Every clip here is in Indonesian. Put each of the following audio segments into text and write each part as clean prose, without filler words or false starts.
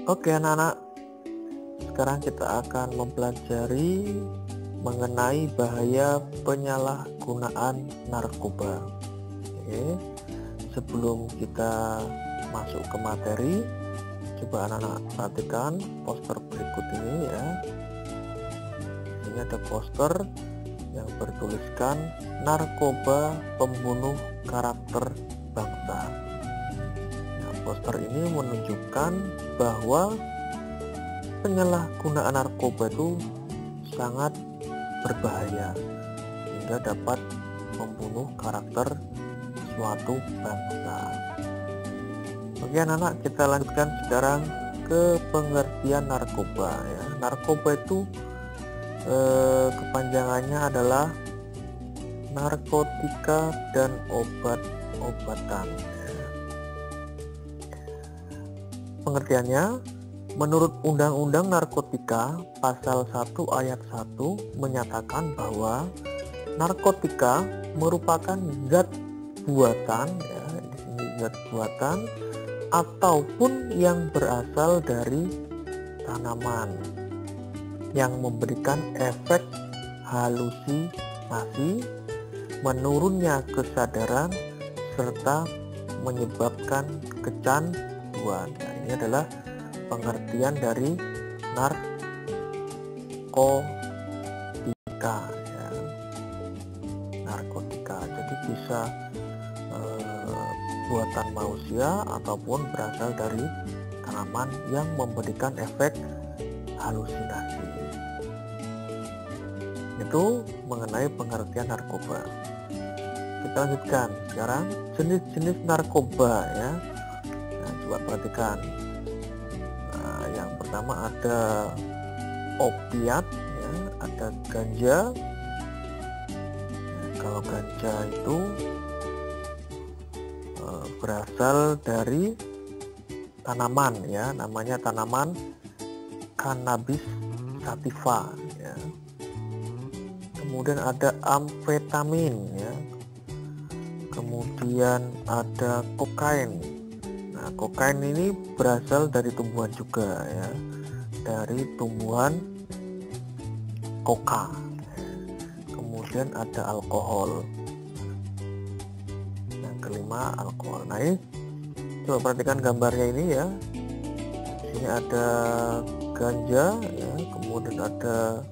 Oke anak-anak, sekarang kita akan mempelajari mengenai bahaya penyalahgunaan narkoba. Oke, sebelum kita masuk ke materi, coba anak-anak perhatikan poster berikut ini ya. Ini ada poster yang bertuliskan narkoba pembunuh karakter bangsa. Nah, poster ini menunjukkan bahwa penyalahgunaan narkoba itu sangat berbahaya sehingga dapat membunuh karakter suatu bangsa. Oke anak-anak, kita lanjutkan sekarang ke pengertian narkoba ya. Narkoba itu kepanjangannya adalah narkotika dan obat-obatan. Pengertiannya, menurut Undang-Undang Narkotika Pasal 1 Ayat 1 menyatakan bahwa narkotika merupakan zat buatan ya, di sini zat buatan ataupun yang berasal dari tanaman yang memberikan efek halusinasi, menurunnya kesadaran, serta menyebabkan kecanduan. Nah, ini adalah pengertian dari narkotika ya. Narkotika jadi bisa buatan manusia ataupun berasal dari tanaman yang memberikan efek halusinasi. Itu mengenai pengertian narkoba. Kita lanjutkan sekarang jenis-jenis narkoba ya. Nah, coba perhatikan. Nah, yang pertama ada opiat ya, ada ganja. Nah, kalau ganja itu berasal dari tanaman ya, namanya tanaman cannabis sativa ya. Kemudian ada amfetamin ya. Kemudian ada kokain. Nah, kokain ini berasal dari tumbuhan juga ya. Dari tumbuhan koka. Kemudian ada alkohol. Yang kelima alkohol. Nah, ini coba perhatikan gambarnya ini ya. Di sini ada ganja ya, kemudian ada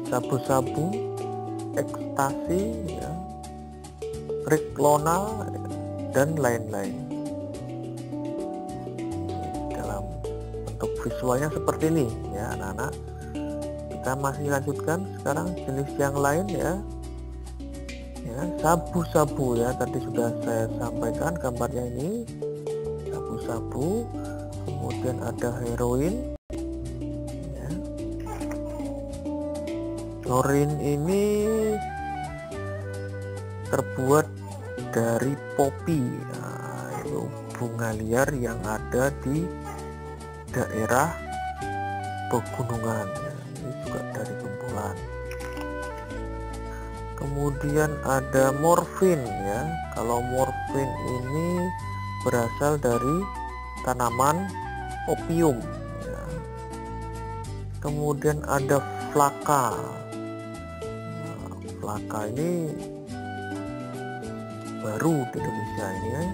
sabu-sabu, ekstasi ya, Riklona dan lain-lain. Dalam bentuk visualnya seperti ini ya anak-anak. Kita masih lanjutkan sekarang jenis yang lain ya. Ya, sabu-sabu ya, tadi sudah saya sampaikan gambarnya ini. Sabu-sabu, kemudian ada heroin. Ya. Heroin ini terbuat dari popi, nah, itu bunga liar yang ada di daerah pegunungan. Ya. Ini juga dari tumbuhan. Kemudian ada morfin ya. Kalau morfin ini berasal dari tanaman opium ya. Kemudian ada flaka. Nah, flaka ini baru di Indonesia ini ya.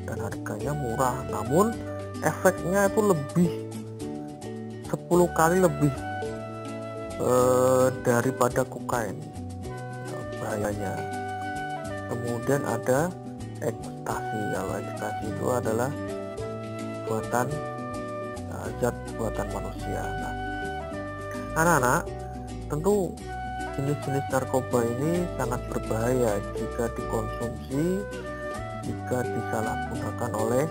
Dan harganya murah, namun efeknya itu lebih 10 kali lebih daripada kokain bahayanya. Kemudian ada ekstasi. Kalau ekstasi itu adalah buatan zat buatan manusia. Nah, anak-anak, tentu jenis-jenis narkoba ini sangat berbahaya jika dikonsumsi, jika disalahgunakan oleh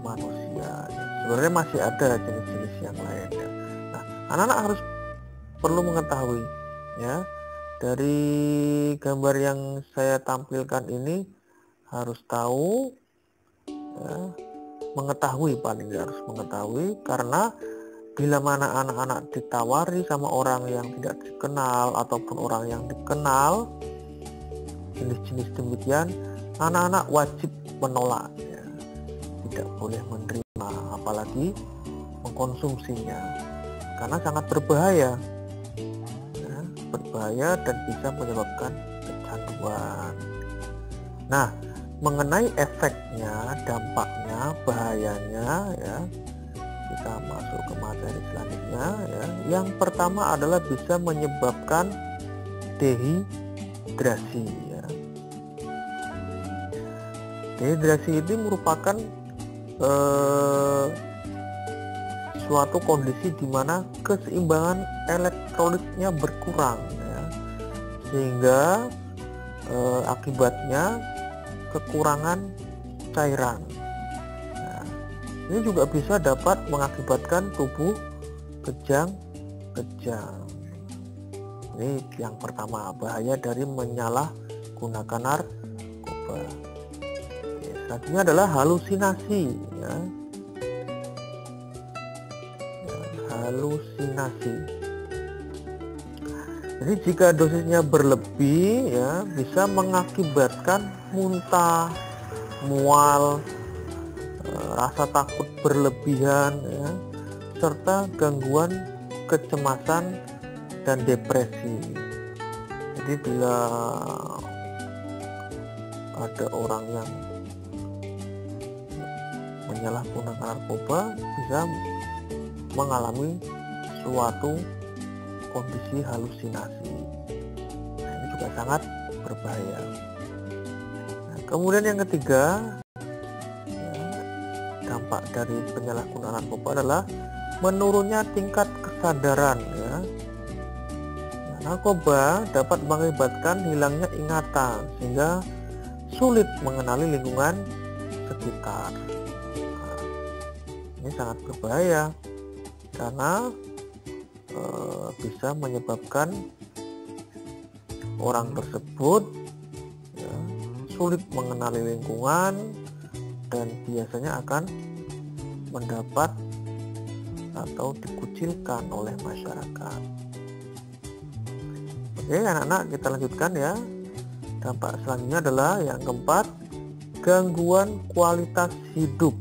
manusia. Sebenarnya masih ada jenis-jenis yang lain ya. Nah, anak-anak harus perlu mengetahui ya, dari gambar yang saya tampilkan ini harus tahu ya, mengetahui, paling harus mengetahui, karena bila mana anak-anak ditawari sama orang yang tidak dikenal ataupun orang yang dikenal jenis-jenis demikian, anak-anak wajib menolak ya. Tidak boleh menerima Nah, apalagi mengkonsumsinya, karena sangat berbahaya, ya, berbahaya dan bisa menyebabkan kecanduan. Nah, mengenai efeknya, dampaknya, bahayanya, ya, kita masuk ke materi selanjutnya. Ya. Yang pertama adalah bisa menyebabkan dehidrasi. Ya. Dehidrasi ini merupakan suatu kondisi di mana keseimbangan elektrolitnya berkurang, ya, sehingga akibatnya kekurangan cairan. Nah, ini juga bisa dapat mengakibatkan tubuh kejang-kejang. Ini yang pertama, bahaya dari menyalahgunakan narkoba. Selanjutnya adalah halusinasi, ya. Halusinasi. Jadi jika dosisnya berlebih, ya, bisa mengakibatkan muntah, mual, rasa takut berlebihan, ya, serta gangguan kecemasan dan depresi. Jadi bila ada orang yang menyalahgunakan narkoba bisa mengalami suatu kondisi halusinasi. Nah, ini juga sangat berbahaya. Nah, kemudian yang ketiga, ya, dampak dari penyalahgunaan narkoba adalah menurunnya tingkat kesadaran. Ya. Nah, narkoba dapat mengakibatkan hilangnya ingatan sehingga sulit mengenali lingkungan sekitar. Nah, ini sangat berbahaya karena bisa menyebabkan orang tersebut, ya, sulit mengenali lingkungan dan biasanya akan mendapat atau dikucilkan oleh masyarakat. Oke anak-anak, kita lanjutkan ya. Dampak selanjutnya adalah yang keempat, gangguan kualitas hidup.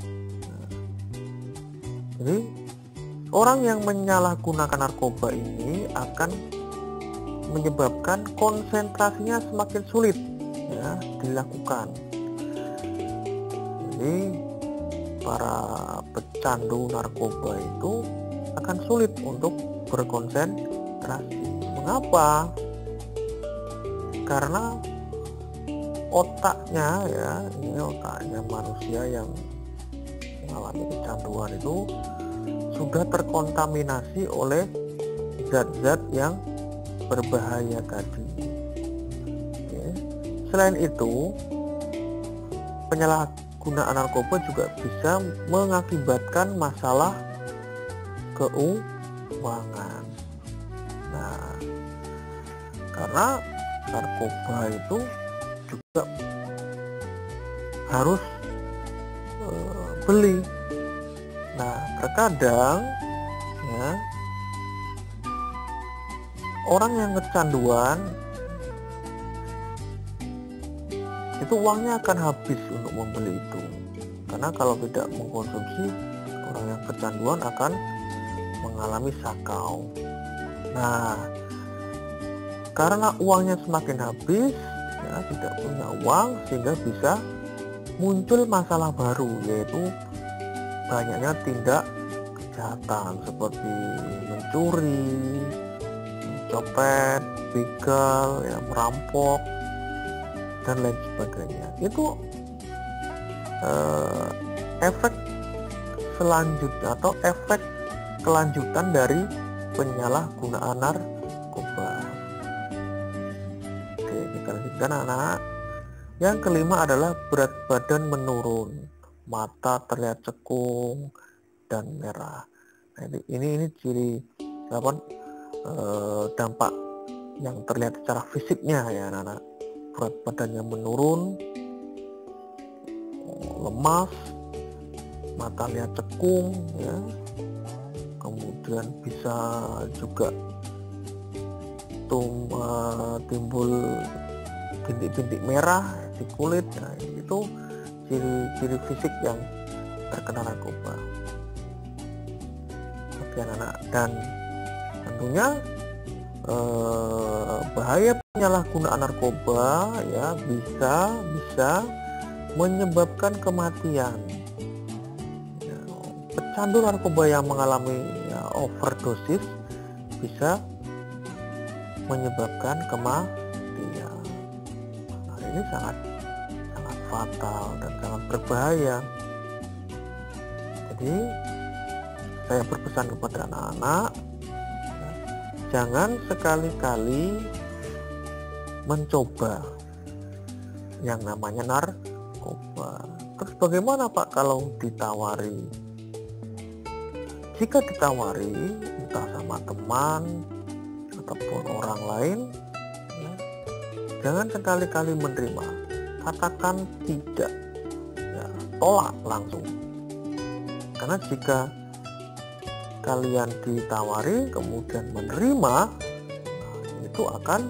Nah, jadi orang yang menyalahgunakan narkoba ini akan menyebabkan konsentrasinya semakin sulit, ya, dilakukan. Jadi para pecandu narkoba itu akan sulit untuk berkonsentrasi. Mengapa? Karena otaknya, ya, ini otaknya manusia yang mengalami kecanduan itu sudah terkontaminasi oleh zat-zat yang berbahaya tadi. Oke. Selain itu, penyalahgunaan narkoba juga bisa mengakibatkan masalah keuangan. Nah, karena narkoba itu juga harus beli. Nah, terkadang, ya, orang yang kecanduan itu uangnya akan habis untuk membeli itu, karena kalau tidak mengkonsumsi, orang yang kecanduan akan mengalami sakau. Nah, karena uangnya semakin habis, ya, tidak punya uang, sehingga bisa muncul masalah baru, yaitu banyaknya tindak kejahatan seperti mencuri, mencopet, begal, ya, merampok, dan lain sebagainya. Itu efek selanjutnya atau efek kelanjutan dari penyalahgunaan narkoba. Oke, kita lanjutkan anak. Yang kelima adalah berat badan menurun, mata terlihat cekung dan merah. Nah, ini ciri dampak yang terlihat secara fisiknya, ya anak-anak. Berat badannya menurun, lemas, mata lihat cekung, ya. Kemudian bisa juga timbul bintik-bintik merah di kulit. Nah, itu ciri-ciri fisik yang terkena narkoba. Oke anak-anak, dan tentunya bahaya penyalahgunaan narkoba ya bisa menyebabkan kematian. Ya, pecandu narkoba yang mengalami overdosis bisa menyebabkan kematian. Nah, ini sangat fatal dan sangat berbahaya. Jadi saya berpesan kepada anak-anak, jangan sekali-kali mencoba yang namanya narkoba. Terus bagaimana Pak kalau ditawari? Jika ditawari entah sama teman ataupun orang lain, ya, jangan sekali-kali menerima. Katakan tidak, ya, tolak langsung. Karena jika kalian ditawari kemudian menerima, itu akan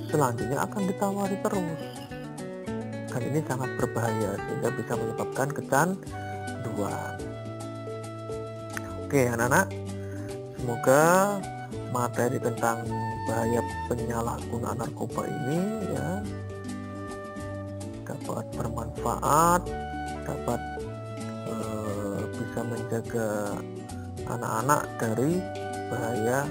selanjutnya akan ditawari terus, dan ini sangat berbahaya sehingga bisa menyebabkan kecanduan. Oke anak-anak, semoga materi tentang bahaya penyalahgunaan narkoba ini ya dapat bermanfaat, dapat bisa menjaga anak-anak dari bahaya